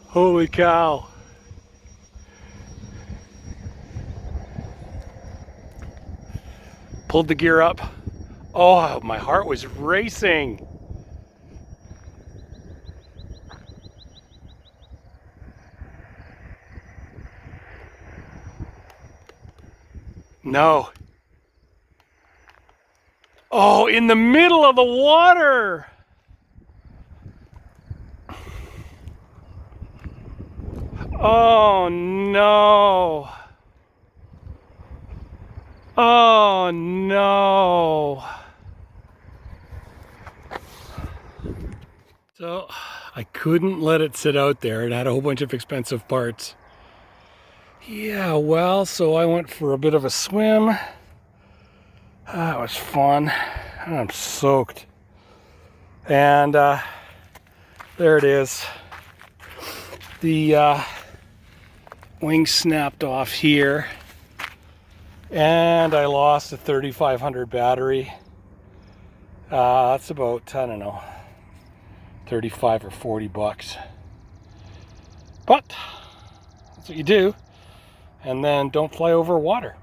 Holy cow. Pulled the gear up. Oh, my heart was racing. No. Oh, in the middle of the water. Oh no. Oh no. So I couldn't let it sit out there. It had a whole bunch of expensive parts. Yeah, well, so I went for a bit of a swim. That was fun. I'm soaked. And there it is. The wing snapped off here. And I lost a 3500 battery. That's about, I don't know, 35 or 40 bucks. But that's what you do. And then don't fly over water.